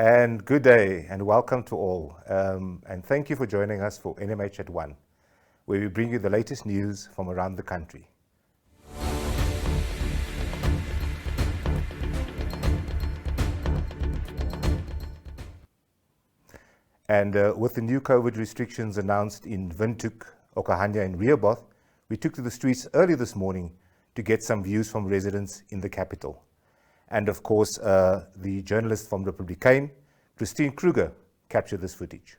And good day and welcome to all. And thank you for joining us for NMH at 1, where we bring you the latest news from around the country. And with the new COVID restrictions announced in Windhoek, Okahanya and Rehoboth, we took to the streets early this morning to get some views from residents in the capital. And of course, the journalist from Republikein, Christine Kruger, captured this footage.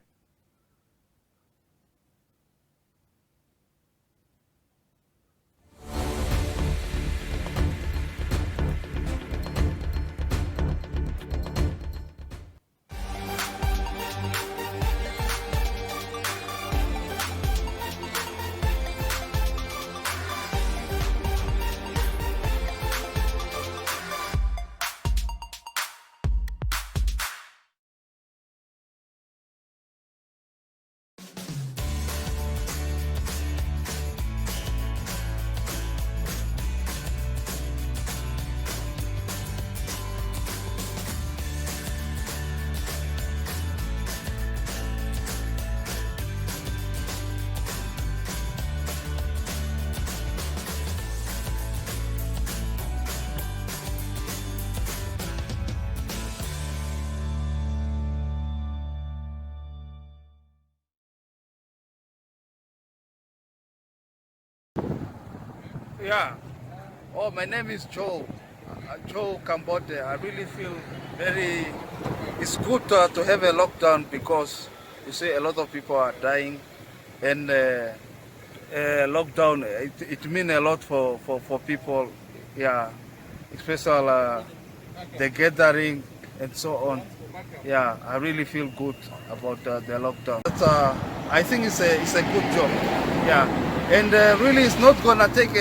Yeah. Oh, my name is Joe. Joe Cambodia. I really feel it's good to have a lockdown because you see a lot of people are dying, and lockdown it means a lot for people. Yeah, especially the gathering and so on. Yeah, I really feel good about the lockdown. But, I think it's a good job. Yeah, and really it's not gonna take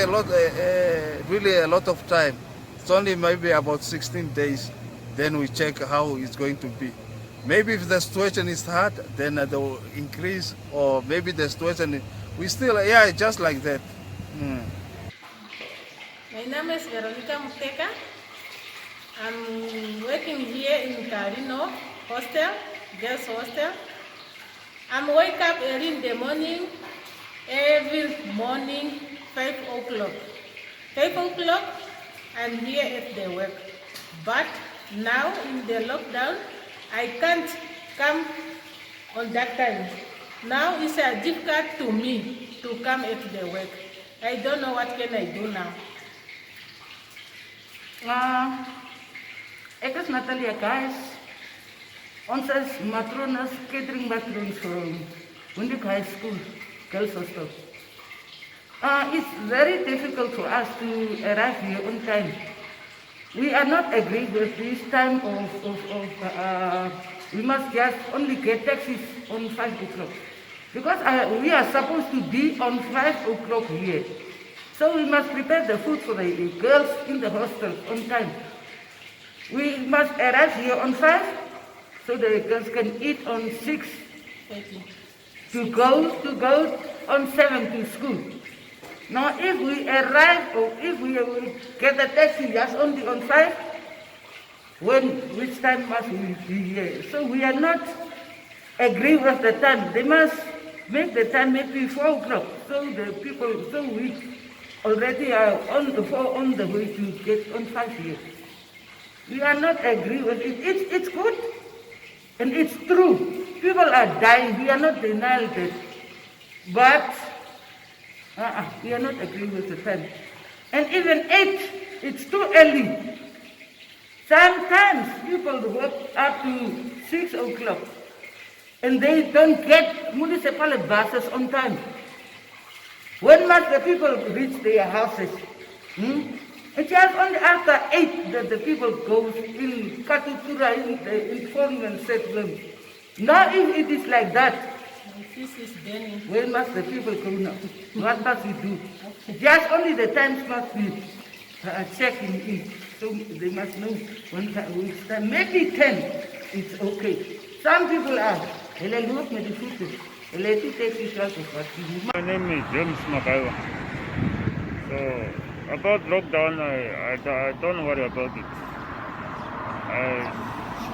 really a lot of time. It's only maybe about 16 days. Then we check how it's going to be. Maybe if the situation is hard, then they will increase, or maybe the situation we still just like that. My name is Veronica Muteka. I'm working here in Carino Hostel, girls hostel. I'm wake up early in the morning, every morning, 5 o'clock. 5 o'clock, I'm here at the work. But now in the lockdown, I can't come on that time. Now it's difficult to me to come at the work. I don't know what can I do now. Ek is Natalia Gijs. Ons is matrones, catering matroons from Windhoek High School, girls hostel. It's very difficult for us to arrive here on time. We are not agreed with this time we must just only get taxis on 5 o'clock. Because we are supposed to be on 5 o'clock here. So we must prepare the food for the girls in the hostel on time. We must arrive here on 5, so the girls can eat on 6 to go on 7 to school. Now if we arrive or if we will get the taxi just only on 5, which time must we be here? So we are not agree with the time. They must make the time maybe 4 o'clock. So we already are on the way to get on 5 here. We are not agree with it. It's good and it's true. People are dying. We are not denying that. But we are not agree with the time. And even 8, it's too early. Sometimes people work up to 6 o'clock and they don't get municipal buses on time. When must the people reach their houses? It's just only after 8 that the people go in Katutura, in the informal settlement. Now if it is like that, when must the people go now? What must we do? Just only the times must be checking in. So they must know which time. Maybe 10, it's okay. Some people are, look with the food. My name is James Makaiwa. So about lockdown, I don't worry about it.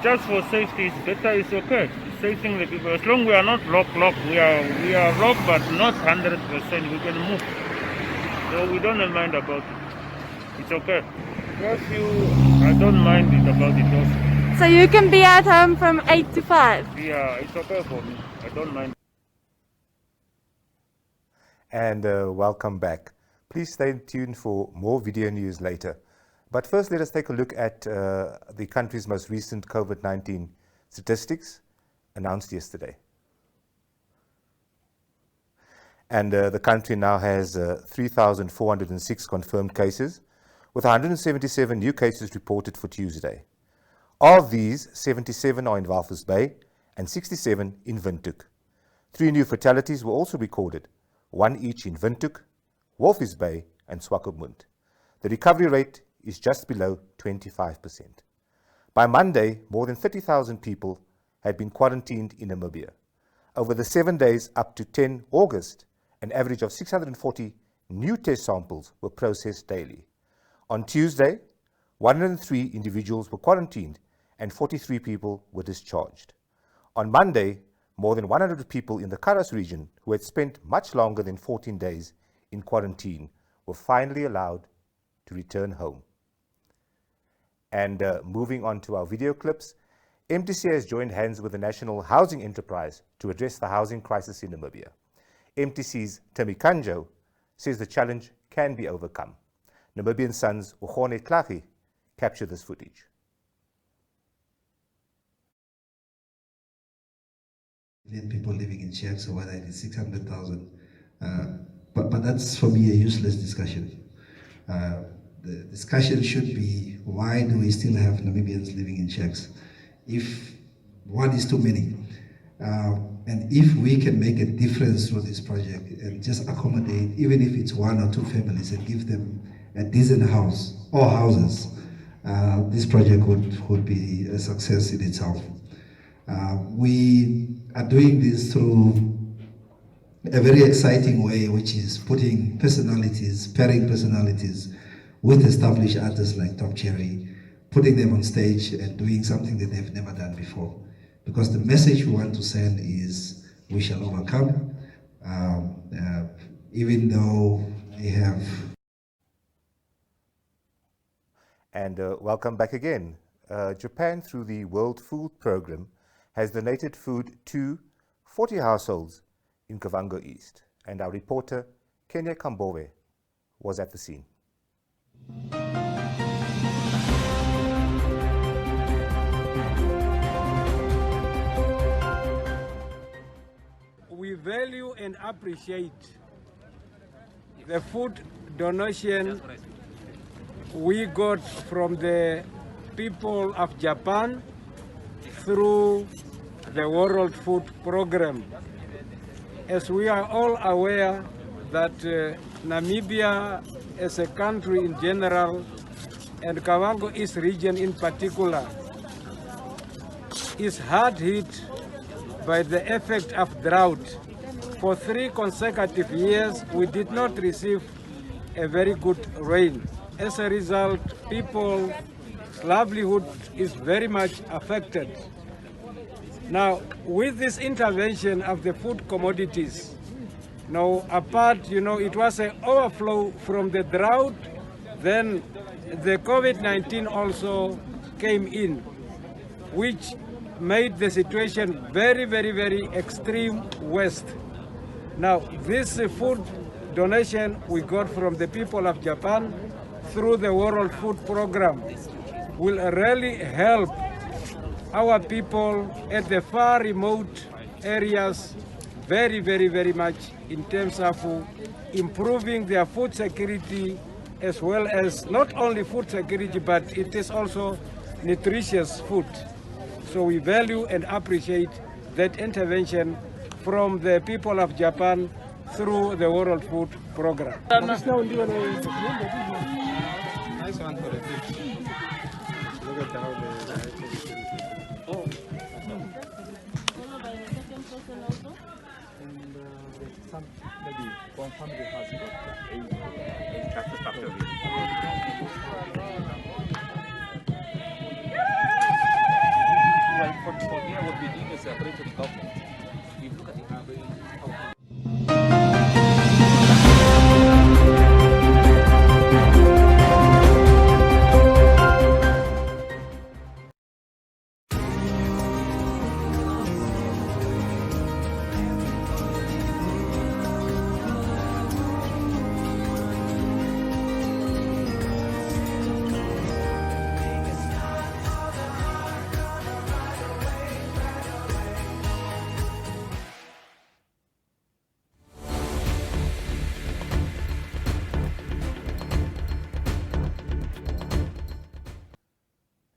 just for safety, it's better, it's okay. It's saving the people. As long as we are not locked, we are locked but not 100%, we can move. So we don't mind about it. It's okay. I don't mind it about it also. So you can be at home from 8 to 5? Yeah, it's okay for me. I don't mind. And welcome back. Please stay tuned for more video news later. But first, let us take a look at the country's most recent COVID-19 statistics announced yesterday. And the country now has 3,406 confirmed cases, with 177 new cases reported for Tuesday. Of these, 77 are in Walvis Bay and 67 in Windhoek. 3 new fatalities were also recorded, 1 each in Windhoek, Walvis Bay and Swakopmund. The recovery rate is just below 25%. By Monday, more than 30,000 people had been quarantined in Namibia. Over the 7 days up to 10 August, an average of 640 new test samples were processed daily. On Tuesday, 103 individuals were quarantined and 43 people were discharged. On Monday, more than 100 people in the Karas region who had spent much longer than 14 days in quarantine were finally allowed to return home. And moving on to our video clips, MTC has joined hands with the National Housing Enterprise to address the housing crisis in Namibia. MTC's Timmy Kanjo says the challenge can be overcome. Namibian Sun's Ugone Klagi captured this footage. People living in shacks, or whether it is 600,000, but that's for me a useless discussion. The discussion should be, why do we still have Namibians living in shacks? If one is too many, and if we can make a difference with this project and just accommodate, even if it's 1 or 2 families, and give them a decent house or houses, this project would be a success in itself. We are doing this through a very exciting way, which is putting personalities, pairing personalities with established artists like Top Cherry, putting them on stage and doing something that they've never done before. Because the message we want to send is, we shall overcome, even though we have... And welcome back again. Japan, through the World Food Programme, has donated food to 40 households in Kavango East. And our reporter, Kenya Kambove, was at the scene. We value and appreciate the food donation we got from the people of Japan through the World Food Programme. As we are all aware that Namibia as a country in general, and Kavango East region in particular, is hard hit by the effect of drought. For 3 consecutive years, we did not receive a very good rain. As a result, people's livelihood is very much affected. Now, with this intervention of the food commodities, now apart, it was an overflow from the drought, then the COVID-19 also came in, which made the situation very, very, very extreme worst. Now, this food donation we got from the people of Japan through the World Food Programme will really help our people at the far remote areas very, very, very much in terms of improving their food security, as well as not only food security, but it is also nutritious food. So we value and appreciate that intervention from the people of Japan through the World Food Programme. Nice one for the fish. Look at how the followed by the second person also. And some maybe one family has got 8 tractor factory.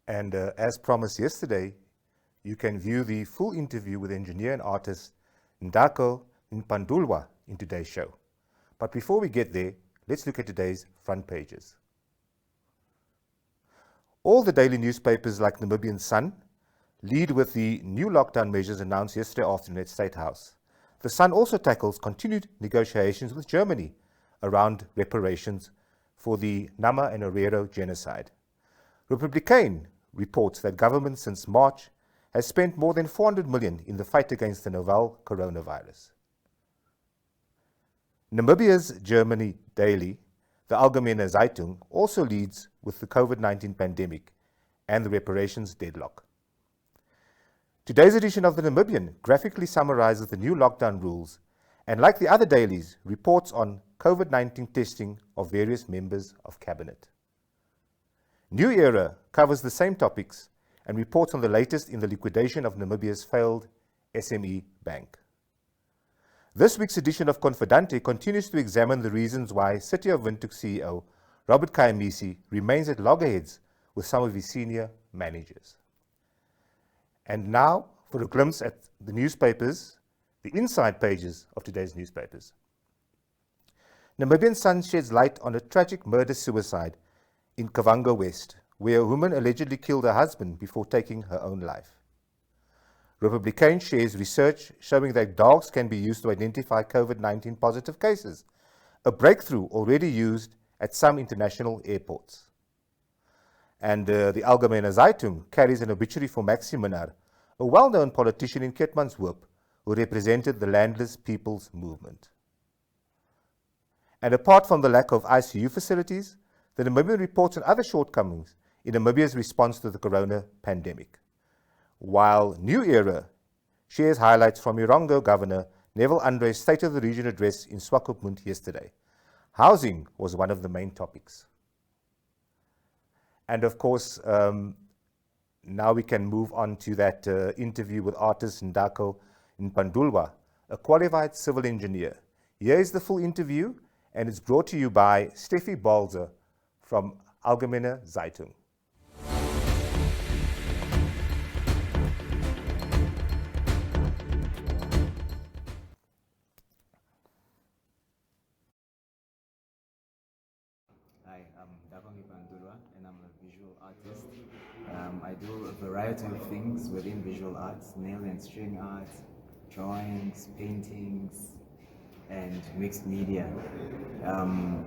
And as promised yesterday, you can view the full interview with engineer and artist Ndako Mpandulwa in today's show. But before we get there, let's look at today's front pages. All the daily newspapers like Namibian Sun lead with the new lockdown measures announced yesterday afternoon at State House. The Sun also tackles continued negotiations with Germany around reparations for the Nama and Herero genocide. Republican reports that government since March has spent more than 400 million in the fight against the novel coronavirus. Namibia's Germany daily, the Algemene Zeitung, also leads with the COVID-19 pandemic and the reparations deadlock. Today's edition of the Namibian graphically summarizes the new lockdown rules and, like the other dailies, reports on COVID-19 testing of various members of cabinet. New Era covers the same topics and reports on the latest in the liquidation of Namibia's failed SME bank. This week's edition of Confidante continues to examine the reasons why City of Windhoek CEO Robert Kayamisi remains at loggerheads with some of his senior managers. And now for a glimpse at the newspapers, the inside pages of today's newspapers. Namibian Sun sheds light on a tragic murder-suicide in Kavango West, where a woman allegedly killed her husband before taking her own life. Republican shares research showing that dogs can be used to identify COVID-19 positive cases, a breakthrough already used at some international airports. And the Algemene Zeitung carries an obituary for Maxim Minnaar, a well-known politician in Keetmanshoop who represented the landless people's movement. And apart from the lack of ICU facilities, the Namibian reports on other shortcomings in Namibia's response to the corona pandemic. While New Era shares highlights from Irongo Governor Neville Andre's State of the Region address in Swakopmund yesterday. Housing was one of the main topics. And of course, now we can move on to that interview with artist Ndako Mpandulwa, a qualified civil engineer. Here is the full interview, and it's brought to you by Steffi Balzer from Algemene Zeitung. Hi, I'm Ndako Mpandulwa, and I'm a visual artist. I do a variety of things within visual arts: nail and string art, drawings, paintings, and mixed media.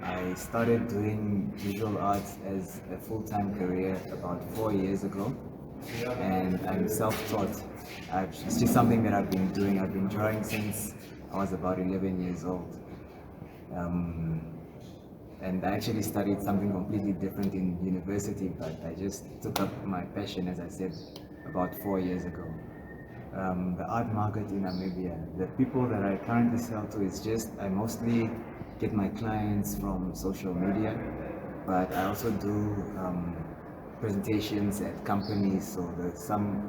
I started doing visual arts as a full-time career about 4 years ago, and I'm self-taught. It's just something that I've been doing. I've been drawing since I was about 11 years old. And I actually studied something completely different in university, but I just took up my passion, as I said, about 4 years ago. The art market in Namibia, the people that I currently sell to is just, I mostly get my clients from social media, but I also do presentations at companies, so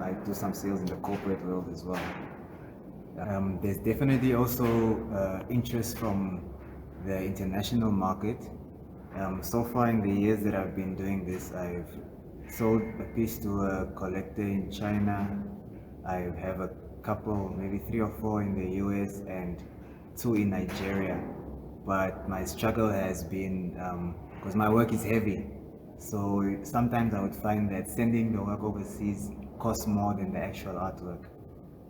I do some sales in the corporate world as well. There's definitely also interest from the international market. So far in the years that I've been doing this, I've sold a piece to a collector in China. I have a couple, maybe 3 or 4 in the US and 2 in Nigeria. But my struggle has been, because my work is heavy, so sometimes I would find that sending the work overseas costs more than the actual artwork.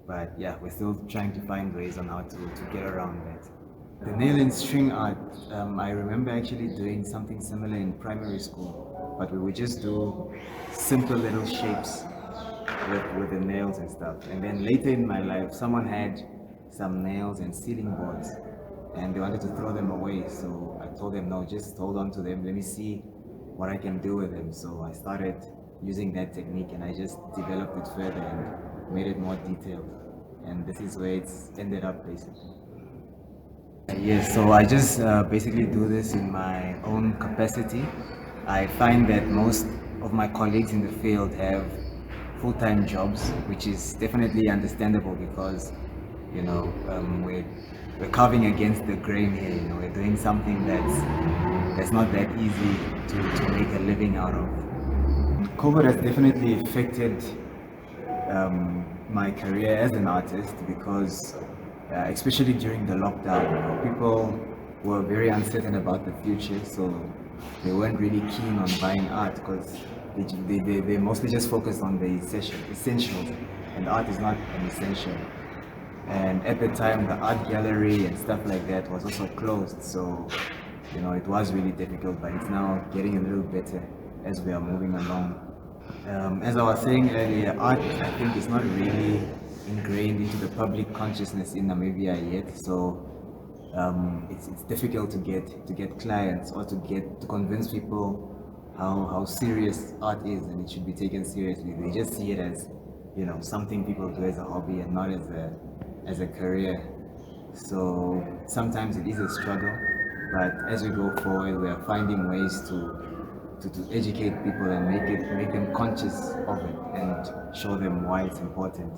But yeah, we're still trying to find ways on how to get around that. The nail and string art, I remember actually doing something similar in primary school, but we would just do simple little shapes with the nails and stuff. And then later in my life, someone had some nails and sealing boards, and they wanted to throw them away. So I told them, no, just hold on to them. Let me see what I can do with them. So I started using that technique, and I just developed it further and made it more detailed. And this is where it's ended up, basically. Yes, so I just basically do this in my own capacity. I find that most of my colleagues in the field have full-time jobs, which is definitely understandable because, you know, we're carving against the grain here. You know, we're doing something that's not that easy to make a living out of. COVID has definitely affected my career as an artist because, especially during the lockdown, people were very uncertain about the future, so they weren't really keen on buying art because they mostly just focused on the essentials, and art is not an essential. And at the time, the art gallery and stuff like that was also closed, so it was really difficult, but it's now getting a little better as we are moving along. As I was saying earlier, art, I think, is not really ingrained into the public consciousness in Namibia yet, so it's difficult to get clients or to convince people how serious art is, and it should be taken seriously. They just see it as something people do as a hobby and not as a career. So sometimes it is a struggle, but as we go forward, we are finding ways to educate people and make them conscious of it and show them why it's important.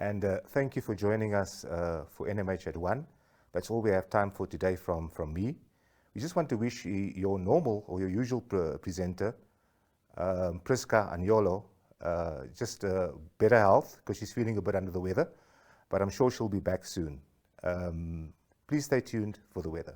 And thank you for joining us for NMH at 1. That's all we have time for today from me. We just want to wish your normal or your usual presenter, Priska Anyolo, just better health because she's feeling a bit under the weather, but I'm sure she'll be back soon. Please stay tuned for the weather.